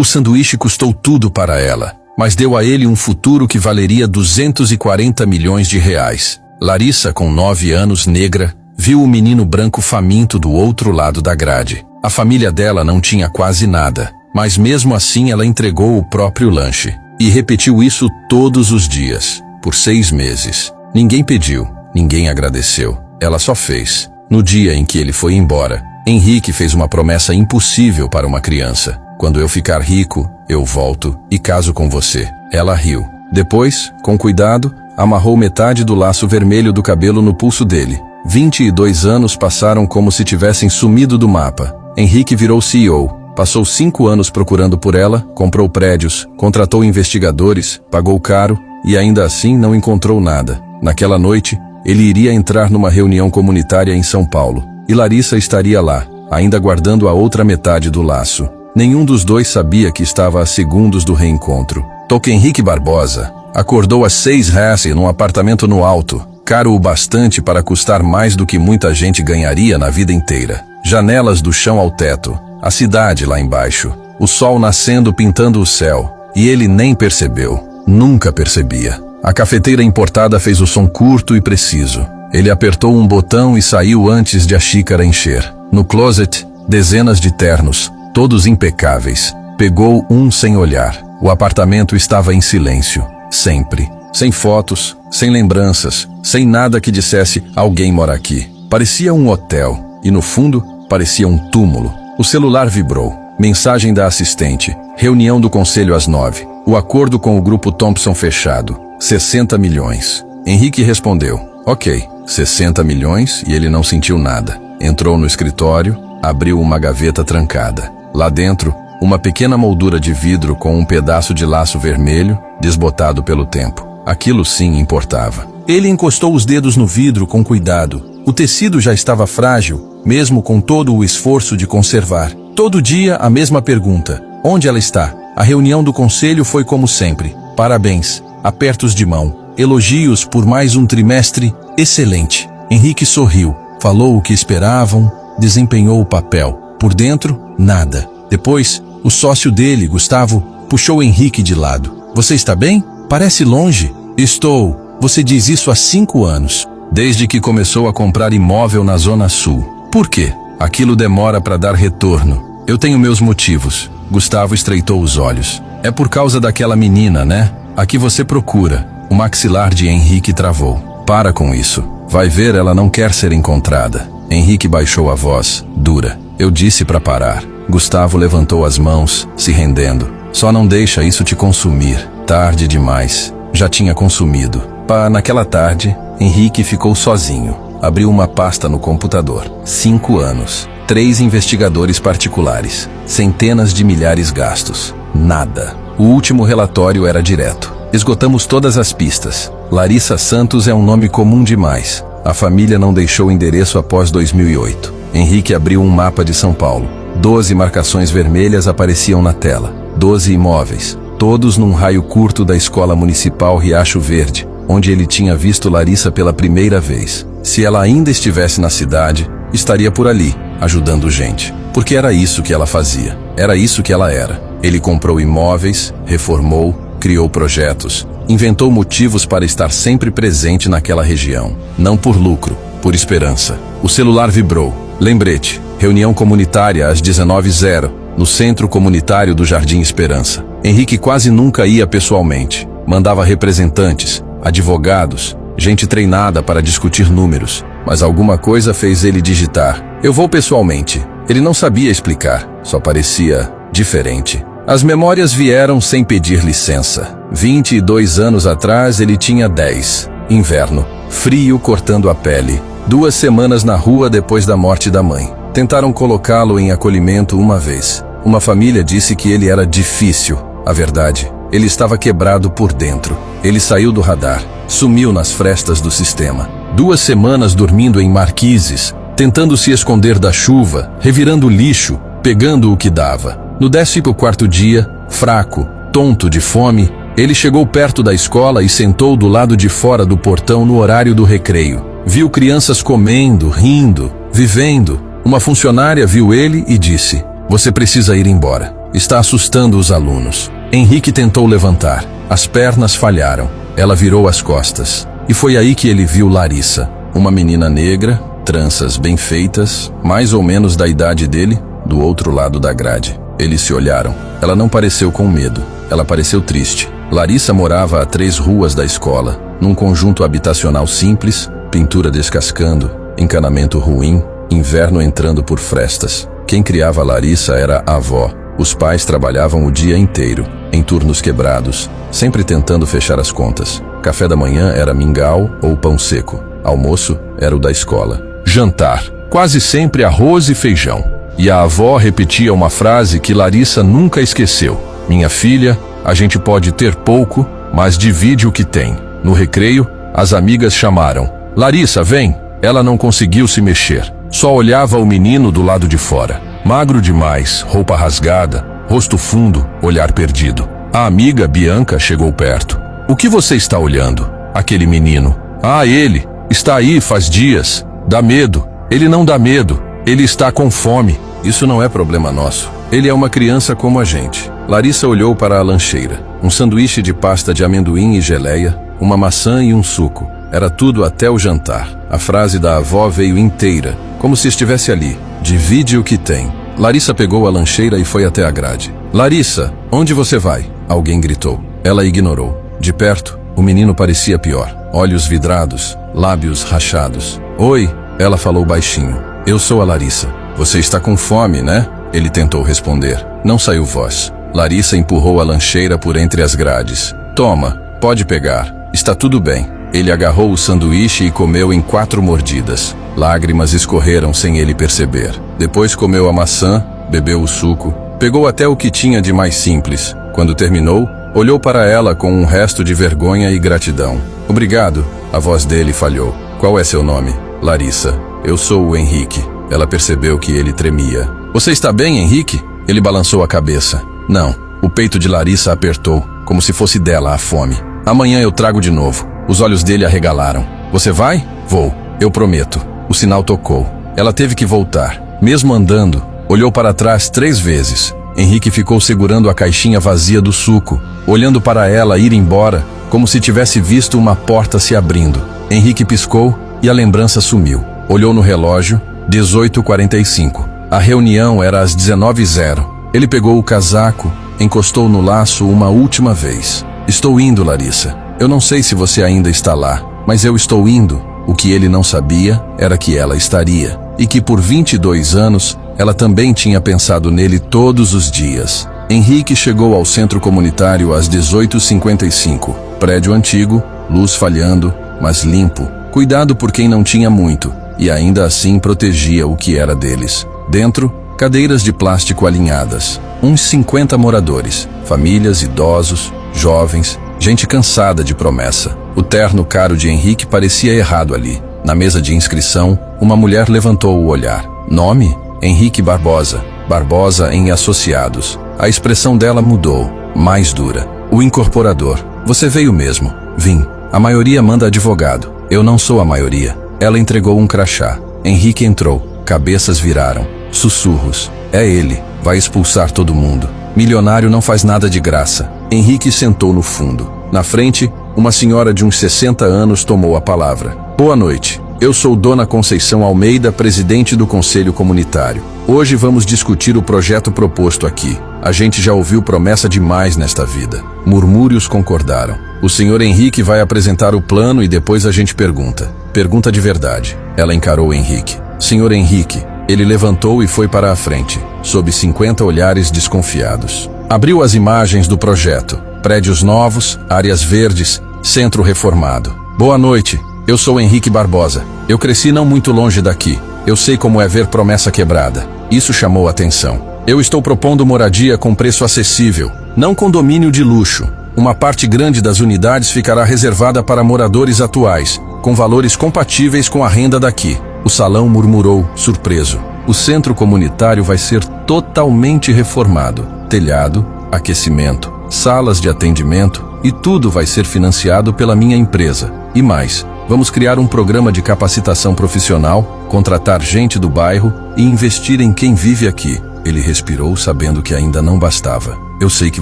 O sanduíche custou tudo para ela, mas deu a ele um futuro que valeria 240 milhões de reais. Larissa, com 9 anos, negra, viu o menino branco faminto do outro lado da grade. A família dela não tinha quase nada, mas mesmo assim ela entregou o próprio lanche. E repetiu isso todos os dias, por 6 meses. Ninguém pediu, ninguém agradeceu. Ela só fez. No dia em que ele foi embora, Henrique fez uma promessa impossível para uma criança. Quando eu ficar rico, eu volto e caso com você. Ela riu. Depois, com cuidado, amarrou metade do laço vermelho do cabelo no pulso dele. 22 anos passaram como se tivessem sumido do mapa. Henrique virou CEO. Passou 5 anos procurando por ela, comprou prédios, contratou investigadores, pagou caro e ainda assim não encontrou nada. Naquela noite, ele iria entrar numa reunião comunitária em São Paulo. E Larissa estaria lá, ainda guardando a outra metade do laço. Nenhum dos dois sabia que estava a segundos do reencontro. Toque Henrique Barbosa acordou às 6h num apartamento no alto, caro o bastante para custar mais do que muita gente ganharia na vida inteira. Janelas do chão ao teto, a cidade lá embaixo, o sol nascendo pintando o céu, e ele nem percebeu, nunca percebia. A cafeteira importada fez o som curto e preciso. Ele apertou um botão e saiu antes de a xícara encher. No closet, dezenas de ternos, todos impecáveis. Pegou um sem olhar. O apartamento estava em silêncio, sempre. Sem fotos, sem lembranças, sem nada que dissesse alguém mora aqui. Parecia um hotel, e no fundo, parecia um túmulo. O celular vibrou. Mensagem da assistente. Reunião do conselho às 9. O acordo com o grupo Thompson fechado. 60 milhões. Henrique respondeu. Ok, 60 milhões e ele não sentiu nada. Entrou no escritório, abriu uma gaveta trancada. Lá dentro, uma pequena moldura de vidro com um pedaço de laço vermelho, desbotado pelo tempo. Aquilo sim importava. Ele encostou os dedos no vidro com cuidado. O tecido já estava frágil, mesmo com todo o esforço de conservar. Todo dia a mesma pergunta. Onde ela está? A reunião do conselho foi como sempre. Parabéns. Apertos de mão. Elogios por mais um trimestre excelente. Henrique sorriu. Falou o que esperavam. Desempenhou o papel. Por dentro, nada. Depois, o sócio dele, Gustavo, puxou Henrique de lado. Você está bem? Parece longe. Estou. Você diz isso há 5 anos. Desde que começou a comprar imóvel na Zona Sul. Por quê? Aquilo demora para dar retorno. Eu tenho meus motivos. Gustavo estreitou os olhos. É por causa daquela menina, né? A que você procura. O maxilar de Henrique travou. Para com isso. Vai ver, ela não quer ser encontrada. Henrique baixou a voz, dura. Eu disse para parar. Gustavo levantou as mãos, se rendendo. Só não deixa isso te consumir. Tarde demais. Já tinha consumido. Naquela tarde, Henrique ficou sozinho. Abriu uma pasta no computador. 5 anos. 3 investigadores particulares. Centenas de milhares gastos. Nada. O último relatório era direto. Esgotamos todas as pistas. Larissa Santos é um nome comum demais. A família não deixou endereço após 2008. Henrique abriu um mapa de São Paulo. 12 marcações vermelhas apareciam na tela. 12 imóveis. Todos num raio curto da Escola Municipal Riacho Verde, onde ele tinha visto Larissa pela primeira vez. Se ela ainda estivesse na cidade, estaria por ali, ajudando gente. Porque era isso que ela fazia. Era isso que ela era. Ele comprou imóveis, reformou, criou projetos, inventou motivos para estar sempre presente naquela região. Não por lucro, por esperança. O celular vibrou. Lembrete, reunião comunitária às 19h, no Centro Comunitário do Jardim Esperança. Henrique quase nunca ia pessoalmente. Mandava representantes, advogados, gente treinada para discutir números. Mas alguma coisa fez ele digitar. Eu vou pessoalmente. Ele não sabia explicar, só parecia diferente. As memórias vieram sem pedir licença. 22 anos atrás ele tinha 10. Inverno. Frio cortando a pele. 2 semanas na rua depois da morte da mãe. Tentaram colocá-lo em acolhimento uma vez. Uma família disse que ele era difícil. A verdade, ele estava quebrado por dentro. Ele saiu do radar. Sumiu nas frestas do sistema. 2 semanas dormindo em marquises, tentando se esconder da chuva, revirando lixo, pegando o que dava. No 14º dia, fraco, tonto de fome, ele chegou perto da escola e sentou do lado de fora do portão no horário do recreio. Viu crianças comendo, rindo, vivendo. Uma funcionária viu ele e disse: "Você precisa ir embora." Está assustando os alunos. Henrique tentou levantar. As pernas falharam. Ela virou as costas. E foi aí que ele viu Larissa, uma menina negra, tranças bem feitas, mais ou menos da idade dele, do outro lado da grade. Eles se olharam. Ela não pareceu com medo. Ela pareceu triste. Larissa morava a 3 ruas da escola, num conjunto habitacional simples, pintura descascando, encanamento ruim, inverno entrando por frestas. Quem criava Larissa era a avó. Os pais trabalhavam o dia inteiro, em turnos quebrados, sempre tentando fechar as contas. Café da manhã era mingau ou pão seco. Almoço era o da escola. Jantar, quase sempre arroz e feijão. E a avó repetia uma frase que Larissa nunca esqueceu. Minha filha, a gente pode ter pouco, mas divide o que tem. No recreio, as amigas chamaram. Larissa, vem! Ela não conseguiu se mexer. Só olhava o menino do lado de fora. Magro demais, roupa rasgada, rosto fundo, olhar perdido. A amiga Bianca chegou perto. O que você está olhando? Aquele menino. Ah, ele! Está aí faz dias. Dá medo. Ele não dá medo. Ele está com fome. Isso não é problema nosso. Ele é uma criança como a gente. Larissa olhou para a lancheira. Um sanduíche de pasta de amendoim e geleia, uma maçã e um suco. Era tudo até o jantar. A frase da avó veio inteira, como se estivesse ali. Divide o que tem. Larissa pegou a lancheira e foi até a grade. Larissa, onde você vai? Alguém gritou. Ela ignorou. De perto, o menino parecia pior. Olhos vidrados, lábios rachados. Oi, ela falou baixinho. Eu sou a Larissa. Você está com fome, né? Ele tentou responder. Não saiu voz. Larissa empurrou a lancheira por entre as grades. Toma, pode pegar. Está tudo bem. Ele agarrou o sanduíche e comeu em 4 mordidas. Lágrimas escorreram sem ele perceber. Depois comeu a maçã, bebeu o suco, pegou até o que tinha de mais simples. Quando terminou, olhou para ela com um resto de vergonha e gratidão. Obrigado, a voz dele falhou. Qual é seu nome? Larissa. Eu sou o Henrique. Ela percebeu que ele tremia. Você está bem, Henrique? Ele balançou a cabeça. Não. O peito de Larissa apertou, como se fosse dela a fome. Amanhã eu trago de novo. Os olhos dele arregalaram. Você vai? Vou. Eu prometo. O sinal tocou. Ela teve que voltar. Mesmo andando, olhou para trás 3 vezes. Henrique ficou segurando a caixinha vazia do suco, olhando para ela ir embora, como se tivesse visto uma porta se abrindo. Henrique piscou e a lembrança sumiu. Olhou no relógio, 18h45. A reunião era às 19h. Ele pegou o casaco, encostou no laço uma última vez. Estou indo, Larissa. Eu não sei se você ainda está lá, mas eu estou indo. O que ele não sabia era que ela estaria, e que por 22 anos, ela também tinha pensado nele todos os dias. Henrique chegou ao centro comunitário às 18h55. Prédio antigo, luz falhando, mas limpo. Cuidado por quem não tinha muito, e ainda assim protegia o que era deles. Dentro, cadeiras de plástico alinhadas. Uns 50 moradores, famílias, idosos, jovens, gente cansada de promessa. O terno caro de Henrique parecia errado ali. Na mesa de inscrição, uma mulher levantou o olhar. Nome? Henrique Barbosa. Barbosa em Associados. A expressão dela mudou, mais dura. O incorporador. Você veio mesmo. Vim. A maioria manda advogado. Eu não sou a maioria. Ela entregou um crachá. Henrique entrou. Cabeças viraram. Sussurros. É ele. Vai expulsar todo mundo. Milionário não faz nada de graça. Henrique sentou no fundo. Na frente, uma senhora de uns 60 anos tomou a palavra. Boa noite. Eu sou Dona Conceição Almeida, presidente do Conselho Comunitário. Hoje vamos discutir o projeto proposto aqui. A gente já ouviu promessa demais nesta vida. Murmúrios concordaram. O senhor Henrique vai apresentar o plano e depois a gente pergunta. Pergunta de verdade. Ela encarou Henrique. Senhor Henrique. Ele levantou e foi para a frente, sob 50 olhares desconfiados. Abriu as imagens do projeto. Prédios novos, áreas verdes, centro reformado. Boa noite. Eu sou Henrique Barbosa. Eu cresci não muito longe daqui. Eu sei como é ver promessa quebrada. Isso chamou atenção. Eu estou propondo moradia com preço acessível, não condomínio de luxo. Uma parte grande das unidades ficará reservada para moradores atuais, com valores compatíveis com a renda daqui. O salão murmurou, surpreso. O centro comunitário vai ser totalmente reformado. Telhado, aquecimento, salas de atendimento e tudo vai ser financiado pela minha empresa. E mais, vamos criar um programa de capacitação profissional, contratar gente do bairro e investir em quem vive aqui. Ele respirou, sabendo que ainda não bastava. Eu sei que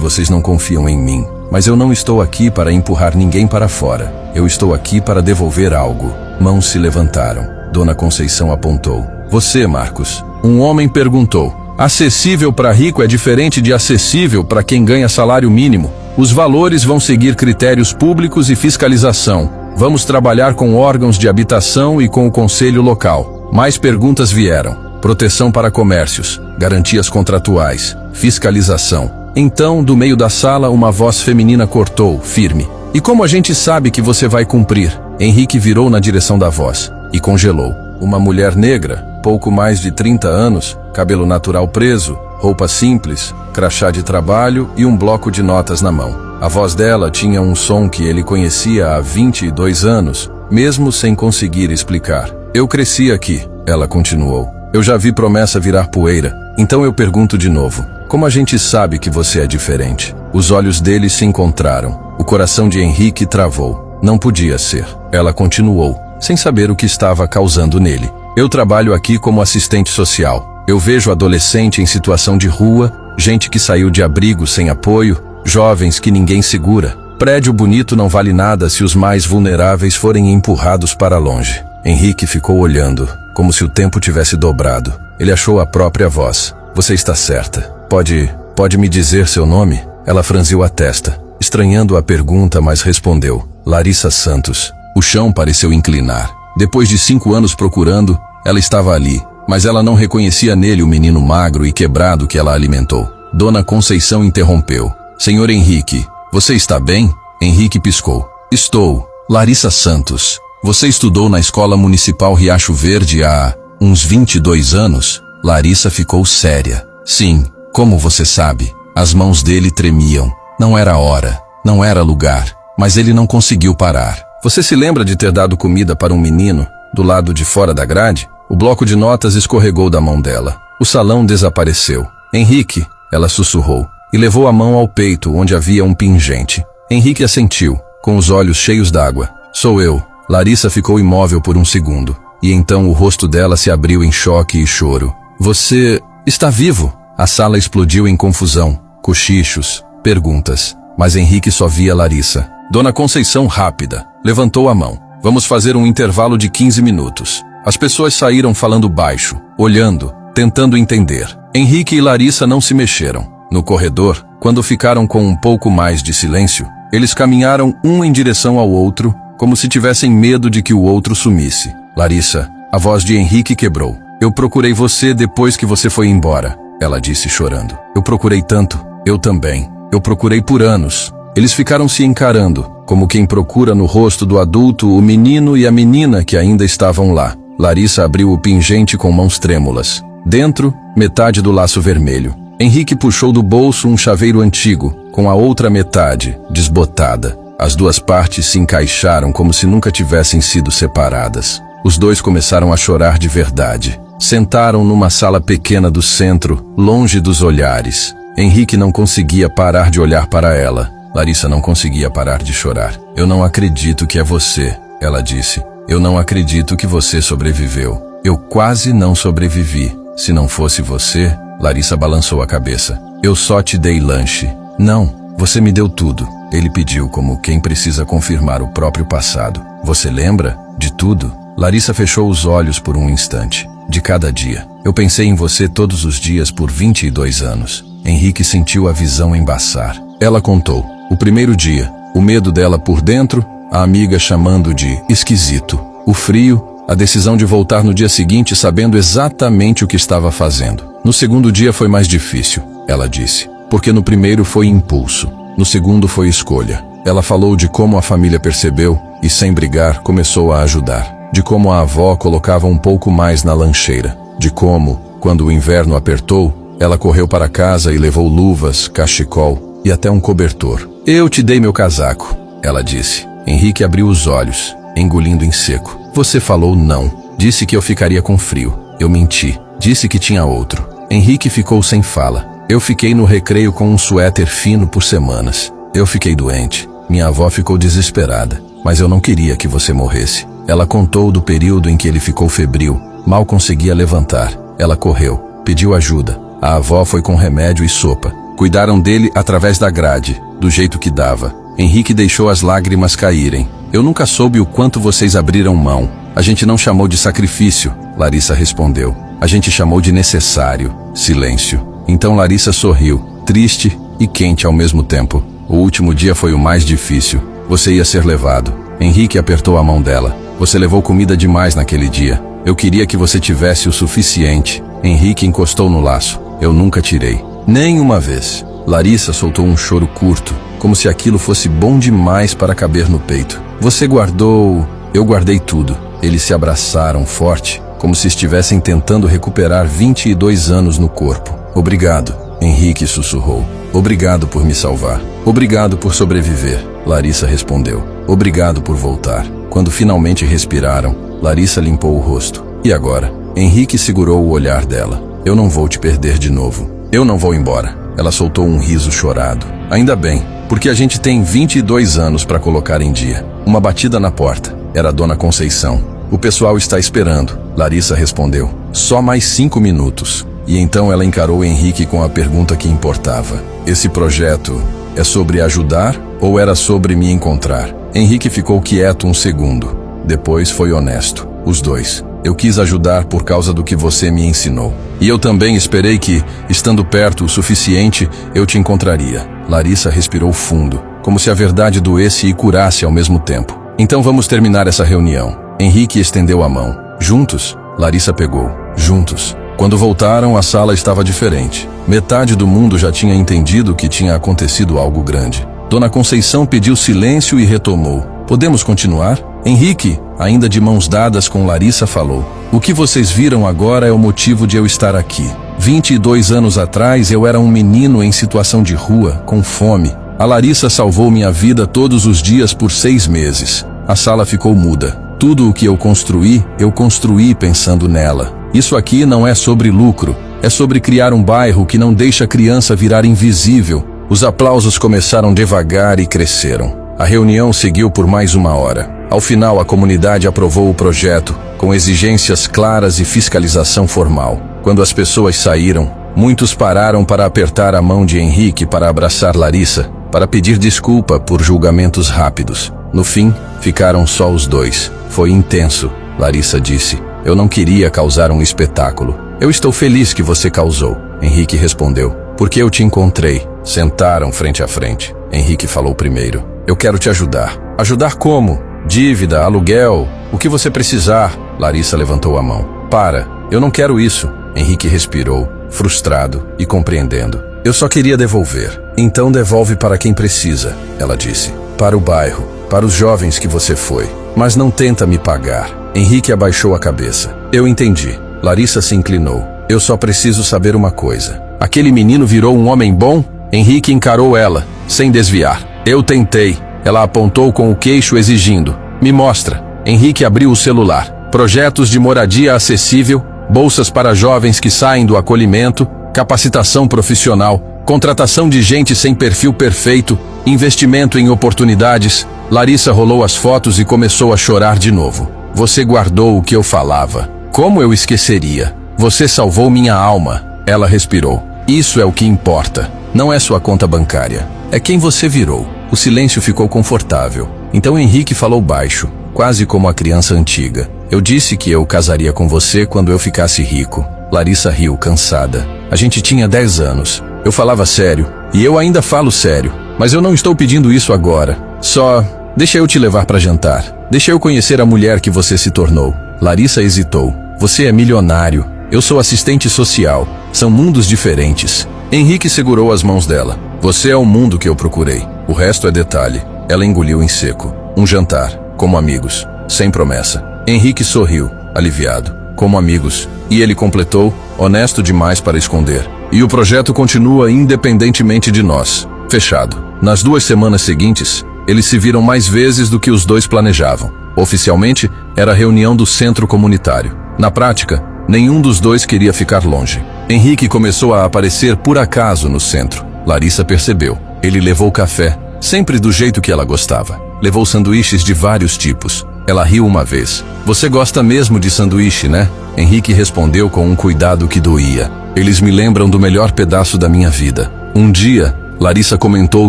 vocês não confiam em mim, mas eu não estou aqui para empurrar ninguém para fora. Eu estou aqui para devolver algo. Mãos se levantaram. Dona Conceição apontou. Você, Marcos. Um homem perguntou. Acessível para rico é diferente de acessível para quem ganha salário mínimo. Os valores vão seguir critérios públicos e fiscalização. Vamos trabalhar com órgãos de habitação e com o conselho local. Mais perguntas vieram. Proteção para comércios, garantias contratuais, fiscalização. Então, do meio da sala, uma voz feminina cortou, firme. E como a gente sabe que você vai cumprir? Henrique virou na direção da voz e congelou. Uma mulher negra, pouco mais de 30 anos, cabelo natural preso, roupa simples, crachá de trabalho e um bloco de notas na mão. A voz dela tinha um som que ele conhecia há 22 anos, mesmo sem conseguir explicar. Eu cresci aqui, ela continuou. Eu já vi promessa virar poeira, então eu pergunto de novo. Como a gente sabe que você é diferente? Os olhos dele se encontraram. O coração de Henrique travou. Não podia ser. Ela continuou, sem saber o que estava causando nele. Eu trabalho aqui como assistente social. Eu vejo adolescente em situação de rua, gente que saiu de abrigo sem apoio, jovens que ninguém segura. Prédio bonito não vale nada se os mais vulneráveis forem empurrados para longe. Henrique ficou olhando, como se o tempo tivesse dobrado. Ele achou a própria voz. Você está certa. Pode me dizer seu nome? Ela franziu a testa, estranhando a pergunta, mas respondeu. Larissa Santos. O chão pareceu inclinar. Depois de 5 anos procurando, ela estava ali, mas ela não reconhecia nele o menino magro e quebrado que ela alimentou. Dona Conceição interrompeu. Senhor Henrique, você está bem? Henrique piscou. Estou. Larissa Santos. Você estudou na Escola Municipal Riacho Verde há uns 22 anos? Larissa ficou séria. Sim, como você sabe? As mãos dele tremiam. Não era hora, não era lugar, mas ele não conseguiu parar. Você se lembra de ter dado comida para um menino do lado de fora da grade? O bloco de notas escorregou da mão dela. O salão desapareceu. Henrique, ela sussurrou, e levou a mão ao peito onde havia um pingente. Henrique assentiu, com os olhos cheios d'água. Sou eu. Larissa ficou imóvel por um segundo, e então o rosto dela se abriu em choque e choro. Você está vivo? A sala explodiu em confusão, cochichos, perguntas, mas Henrique só via Larissa. Dona Conceição, rápida, levantou a mão. Vamos fazer um intervalo de 15 minutos. As pessoas saíram falando baixo, olhando, tentando entender. Henrique e Larissa não se mexeram. No corredor, quando ficaram com um pouco mais de silêncio, eles caminharam um em direção ao outro, como se tivessem medo de que o outro sumisse. Larissa, a voz de Henrique quebrou. Eu procurei você depois que você foi embora, ela disse chorando. Eu procurei tanto. Eu também. Eu procurei por anos. Eles ficaram se encarando, como quem procura no rosto do adulto o menino e a menina que ainda estavam lá. Larissa abriu o pingente com mãos trêmulas. Dentro, metade do laço vermelho. Henrique puxou do bolso um chaveiro antigo, com a outra metade, desbotada. As duas partes se encaixaram como se nunca tivessem sido separadas. Os dois começaram a chorar de verdade. Sentaram numa sala pequena do centro, longe dos olhares. Henrique não conseguia parar de olhar para ela. Larissa não conseguia parar de chorar. Eu não acredito que é você, ela disse. Eu não acredito que você sobreviveu. Eu quase não sobrevivi. Se não fosse você, Larissa balançou a cabeça. Eu só te dei lanche. Não, você me deu tudo. Ele pediu como quem precisa confirmar o próprio passado. Você lembra de tudo? Larissa fechou os olhos por um instante. De cada dia. Eu pensei em você todos os dias por 22 anos. Henrique sentiu a visão embaçar. Ela contou. O primeiro dia, o medo dela por dentro, a amiga chamando de esquisito. O frio, a decisão de voltar no dia seguinte sabendo exatamente o que estava fazendo. No segundo dia foi mais difícil, ela disse. Porque no primeiro foi impulso. No segundo foi escolha. Ela falou de como a família percebeu e, sem brigar, começou a ajudar. De como a avó colocava um pouco mais na lancheira. De como, quando o inverno apertou, ela correu para casa e levou luvas, cachecol e até um cobertor. Eu te dei meu casaco, ela disse. Henrique abriu os olhos, engolindo em seco. Você falou não. Disse que eu ficaria com frio. Eu menti. Disse que tinha outro. Henrique ficou sem fala. Eu fiquei no recreio com um suéter fino por semanas. Eu fiquei doente. Minha avó ficou desesperada. Mas eu não queria que você morresse. Ela contou do período em que ele ficou febril. Mal conseguia levantar. Ela correu. Pediu ajuda. A avó foi com remédio e sopa. Cuidaram dele através da grade, do jeito que dava. Henrique deixou as lágrimas caírem. Eu nunca soube o quanto vocês abriram mão. A gente não chamou de sacrifício, Larissa respondeu. A gente chamou de necessário. Silêncio. Então Larissa sorriu, triste e quente ao mesmo tempo. O último dia foi o mais difícil. Você ia ser levado. Henrique apertou a mão dela. Você levou comida demais naquele dia. Eu queria que você tivesse o suficiente. Henrique encostou no laço. Eu nunca tirei. Nem uma vez. Larissa soltou um choro curto, como se aquilo fosse bom demais para caber no peito. Você guardou... Eu guardei tudo. Eles se abraçaram forte, como se estivessem tentando recuperar 22 anos no corpo. Obrigado, Henrique sussurrou. Obrigado por me salvar. Obrigado por sobreviver, Larissa respondeu. Obrigado por voltar. Quando finalmente respiraram, Larissa limpou o rosto. E agora? Henrique segurou o olhar dela. Eu não vou te perder de novo. Eu não vou embora. Ela soltou um riso chorado. Ainda bem, porque a gente tem 22 anos para colocar em dia. Uma batida na porta. Era a Dona Conceição. O pessoal está esperando, Larissa respondeu. Só mais 5 minutos. E então ela encarou Henrique com a pergunta que importava. Esse projeto é sobre ajudar ou era sobre me encontrar? Henrique ficou quieto um segundo. Depois foi honesto. Os dois. Eu quis ajudar por causa do que você me ensinou. E eu também esperei que, estando perto o suficiente, eu te encontraria. Larissa respirou fundo, como se a verdade doesse e curasse ao mesmo tempo. Então vamos terminar essa reunião. Henrique estendeu a mão. Juntos? Larissa pegou. Juntos. Quando voltaram, a sala estava diferente. Metade do mundo já tinha entendido que tinha acontecido algo grande. Dona Conceição pediu silêncio e retomou. Podemos continuar? Henrique, ainda de mãos dadas com Larissa, falou. O que vocês viram agora é o motivo de eu estar aqui. 22 anos atrás, eu era um menino em situação de rua, com fome. A Larissa salvou minha vida todos os dias por 6 meses. A sala ficou muda. Tudo o que eu construí pensando nela. Isso aqui não é sobre lucro. É sobre criar um bairro que não deixa a criança virar invisível. Os aplausos começaram devagar e cresceram. A reunião seguiu por mais 1 hora. Ao final, a comunidade aprovou o projeto, com exigências claras e fiscalização formal. Quando as pessoas saíram, muitos pararam para apertar a mão de Henrique, para abraçar Larissa, para pedir desculpa por julgamentos rápidos. No fim, ficaram só os dois. Foi intenso, Larissa disse. Eu não queria causar um espetáculo. Eu estou feliz que você causou, Henrique respondeu. Porque eu te encontrei. Sentaram frente a frente. Henrique falou primeiro. Eu quero te ajudar. Ajudar como? Dívida, aluguel, o que você precisar. Larissa levantou a mão. Para, eu não quero isso. Henrique respirou, frustrado e compreendendo. Eu só queria devolver. Então devolve para quem precisa, ela disse. Para o bairro, para os jovens que você foi. Mas não tenta me pagar. Henrique abaixou a cabeça. Eu entendi. Larissa se inclinou. Eu só preciso saber uma coisa. Aquele menino virou um homem bom? Henrique encarou ela, sem desviar. Eu tentei. Ela apontou com o queixo exigindo. Me mostra. Henrique abriu o celular. Projetos de moradia acessível, bolsas para jovens que saem do acolhimento, capacitação profissional, contratação de gente sem perfil perfeito, investimento em oportunidades. Larissa rolou as fotos e começou a chorar de novo. Você guardou o que eu falava. Como eu esqueceria? Você salvou minha alma. Ela respirou. Isso é o que importa. Não é sua conta bancária. É quem você virou. O silêncio ficou confortável. Então Henrique falou baixo, quase como a criança antiga. Eu disse que eu casaria com você quando eu ficasse rico. Larissa riu, cansada. A gente tinha 10 anos. Eu falava sério. E eu ainda falo sério. Mas eu não estou pedindo isso agora. Só... deixa eu te levar para jantar. Deixa eu conhecer a mulher que você se tornou. Larissa hesitou. Você é milionário. Eu sou assistente social. São mundos diferentes. Henrique segurou as mãos dela. Você é o mundo que eu procurei. O resto é detalhe. Ela engoliu em seco. Um jantar, como amigos, sem promessa. Henrique sorriu, aliviado. Como amigos. E ele completou, honesto demais para esconder. E o projeto continua independentemente de nós. Fechado. Nas 2 semanas seguintes, eles se viram mais vezes do que os dois planejavam. Oficialmente, era a reunião do centro comunitário. Na prática, nenhum dos dois queria ficar longe. Henrique começou a aparecer por acaso no centro. Larissa percebeu. Ele levou café, sempre do jeito que ela gostava. Levou sanduíches de vários tipos. Ela riu uma vez. Você gosta mesmo de sanduíche, né? Henrique respondeu com um cuidado que doía. Eles me lembram do melhor pedaço da minha vida. Um dia, Larissa comentou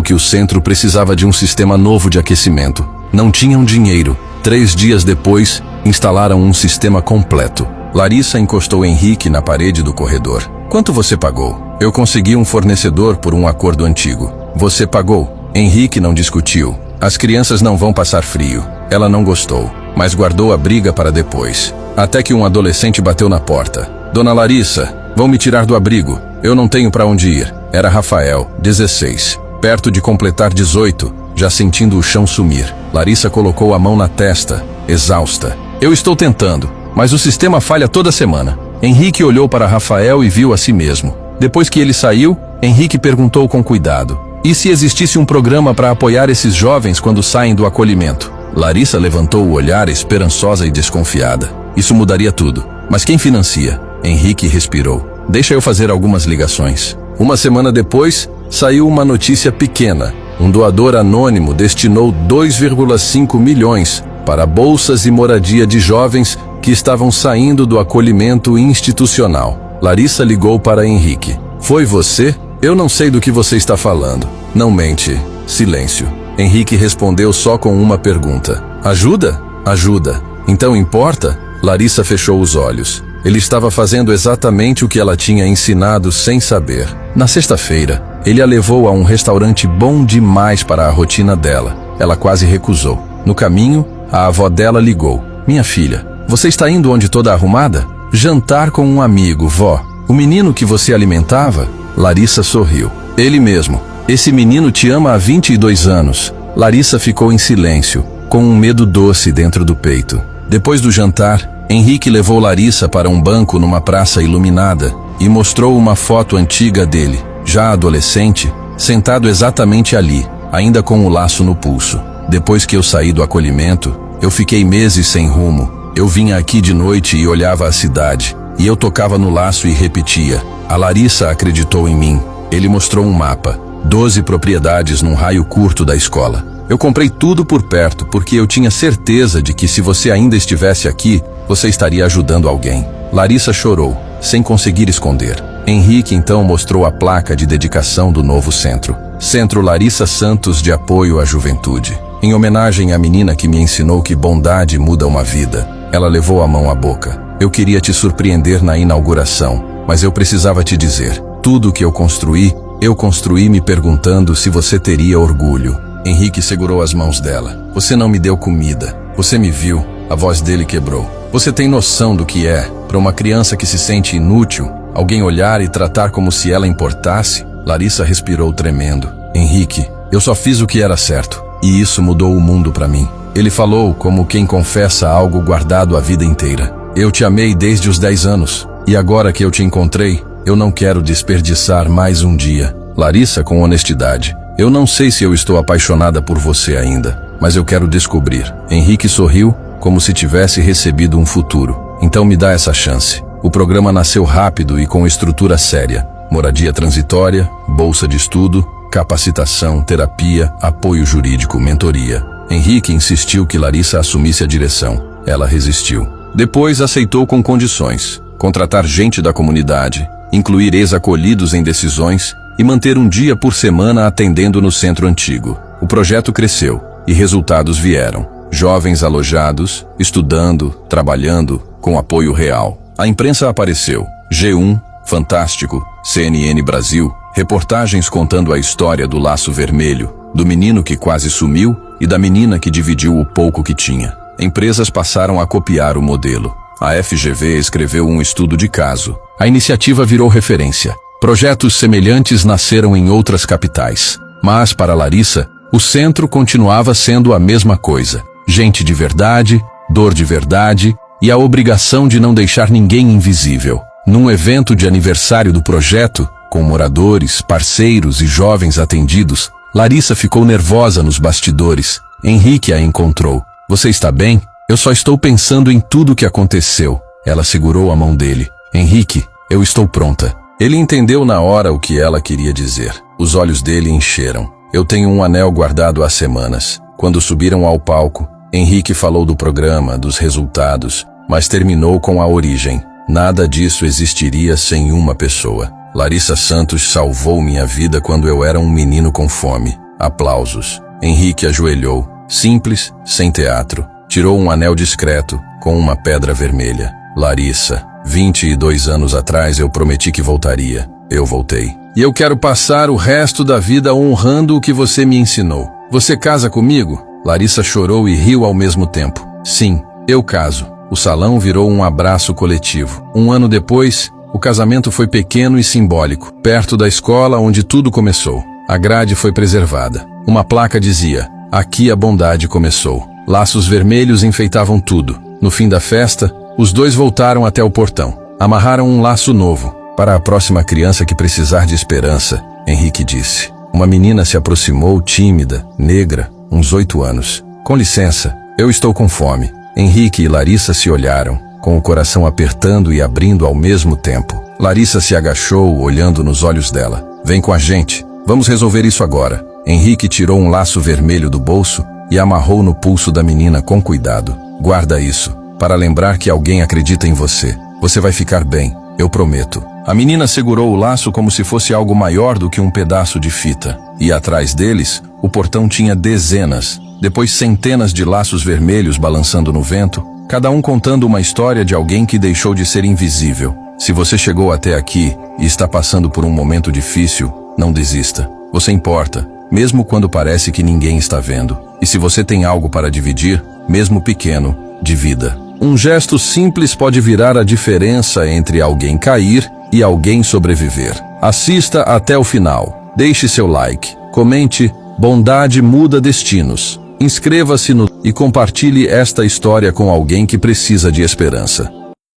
que o centro precisava de um sistema novo de aquecimento. Não tinham dinheiro. 3 dias depois, instalaram um sistema completo. Larissa encostou Henrique na parede do corredor. Quanto você pagou? Eu consegui um fornecedor por um acordo antigo. Você pagou? Henrique não discutiu. As crianças não vão passar frio. Ela não gostou, mas guardou a briga para depois. Até que um adolescente bateu na porta. Dona Larissa, vão me tirar do abrigo. Eu não tenho para onde ir. Era Rafael, 16. Perto de completar 18, já sentindo o chão sumir. Larissa colocou a mão na testa, exausta. Eu estou tentando, mas o sistema falha toda semana. Henrique olhou para Rafael e viu a si mesmo. Depois que ele saiu, Henrique perguntou com cuidado. E se existisse um programa para apoiar esses jovens quando saem do acolhimento? Larissa levantou o olhar esperançosa e desconfiada. Isso mudaria tudo. Mas quem financia? Henrique respirou. Deixa eu fazer algumas ligações. Uma semana depois, saiu uma notícia pequena. Um doador anônimo destinou 2,5 milhões para bolsas e moradia de jovens que estavam saindo do acolhimento institucional. Larissa ligou para Henrique. Foi você? Eu não sei do que você está falando. Não mente. Silêncio. Henrique respondeu só com uma pergunta. Ajuda? Ajuda. Então importa? Larissa fechou os olhos. Ele estava fazendo exatamente o que ela tinha ensinado sem saber. Na sexta-feira, ele a levou a um restaurante bom demais para a rotina dela. Ela quase recusou. No caminho, a avó dela ligou. Minha filha, você está indo onde toda arrumada? Jantar com um amigo, vó. O menino que você alimentava? Larissa sorriu. Ele mesmo. Esse menino te ama há 22 anos. Larissa ficou em silêncio, com um medo doce dentro do peito. Depois do jantar, Henrique levou Larissa para um banco numa praça iluminada e mostrou uma foto antiga dele, já adolescente, sentado exatamente ali, ainda com o laço no pulso. Depois que eu saí do acolhimento, eu fiquei meses sem rumo. Eu vinha aqui de noite e olhava a cidade, e eu tocava no laço e repetia. A Larissa acreditou em mim. Ele mostrou um mapa, 12 propriedades num raio curto da escola. Eu comprei tudo por perto, porque eu tinha certeza de que se você ainda estivesse aqui, você estaria ajudando alguém. Larissa chorou, sem conseguir esconder. Henrique então mostrou a placa de dedicação do novo centro. Centro Larissa Santos de Apoio à Juventude. Em homenagem à menina que me ensinou que bondade muda uma vida. Ela levou a mão à boca. Eu queria te surpreender na inauguração, mas eu precisava te dizer. Tudo o que eu construí me perguntando se você teria orgulho. Henrique segurou as mãos dela. Você não me deu comida. Você me viu. A voz dele quebrou. Você tem noção do que é, para uma criança que se sente inútil, alguém olhar e tratar como se ela importasse? Larissa respirou tremendo. Henrique, eu só fiz o que era certo. E isso mudou o mundo para mim. Ele falou como quem confessa algo guardado a vida inteira. Eu te amei desde os 10 anos. E agora que eu te encontrei, eu não quero desperdiçar mais um dia. Larissa, com honestidade. Eu não sei se eu estou apaixonada por você ainda, mas eu quero descobrir. Henrique sorriu, como se tivesse recebido um futuro. Então me dá essa chance. O programa nasceu rápido e com estrutura séria. Moradia transitória, bolsa de estudo, capacitação, terapia, apoio jurídico, mentoria. Henrique insistiu que Larissa assumisse a direção. Ela resistiu. Depois aceitou com condições. Contratar gente da comunidade, incluir ex-acolhidos em decisões e manter um dia por semana atendendo no centro antigo. O projeto cresceu e resultados vieram. Jovens alojados, estudando, trabalhando, com apoio real. A imprensa apareceu. G1, Fantástico, CNN Brasil, reportagens contando a história do laço vermelho, do menino que quase sumiu e da menina que dividiu o pouco que tinha. Empresas passaram a copiar o modelo. A FGV escreveu um estudo de caso. A iniciativa virou referência. Projetos semelhantes nasceram em outras capitais. Mas, para Larissa, o centro continuava sendo a mesma coisa. Gente de verdade, dor de verdade e a obrigação de não deixar ninguém invisível. Num evento de aniversário do projeto, com moradores, parceiros e jovens atendidos, Larissa ficou nervosa nos bastidores. Henrique a encontrou. Você está bem? Eu só estou pensando em tudo o que aconteceu. Ela segurou a mão dele. Henrique, eu estou pronta. Ele entendeu na hora o que ela queria dizer. Os olhos dele encheram. Eu tenho um anel guardado há semanas. Quando subiram ao palco, Henrique falou do programa, dos resultados, mas terminou com a origem. Nada disso existiria sem uma pessoa. Larissa Santos salvou minha vida quando eu era um menino com fome. Aplausos. Henrique ajoelhou, simples, sem teatro. Tirou um anel discreto, com uma pedra vermelha. Larissa, 22 anos atrás eu prometi que voltaria. Eu voltei. E eu quero passar o resto da vida honrando o que você me ensinou. Você casa comigo? Larissa chorou e riu ao mesmo tempo. Sim, eu caso. O salão virou um abraço coletivo. Um ano depois, o casamento foi pequeno e simbólico, perto da escola onde tudo começou. A grade foi preservada. Uma placa dizia: aqui a bondade começou. Laços vermelhos enfeitavam tudo. No fim da festa, os dois voltaram até o portão. Amarraram um laço novo. Para a próxima criança que precisar de esperança, Henrique disse. Uma menina se aproximou, tímida, negra, uns 8 anos. Com licença, eu estou com fome. Henrique e Larissa se olharam, com o coração apertando e abrindo ao mesmo tempo. Larissa se agachou, olhando nos olhos dela. Vem com a gente, vamos resolver isso agora. Henrique tirou um laço vermelho do bolso e amarrou no pulso da menina com cuidado. Guarda isso, para lembrar que alguém acredita em você. Você vai ficar bem, eu prometo. A menina segurou o laço como se fosse algo maior do que um pedaço de fita. E atrás deles, o portão tinha dezenas, depois centenas de laços vermelhos balançando no vento, cada um contando uma história de alguém que deixou de ser invisível. Se você chegou até aqui e está passando por um momento difícil, não desista. Você importa, mesmo quando parece que ninguém está vendo. E se você tem algo para dividir, mesmo pequeno, divida. Um gesto simples pode virar a diferença entre alguém cair e alguém sobreviver. Assista até o final. Deixe seu like. Comente. Bondade muda destinos. Inscreva-se e compartilhe esta história com alguém que precisa de esperança.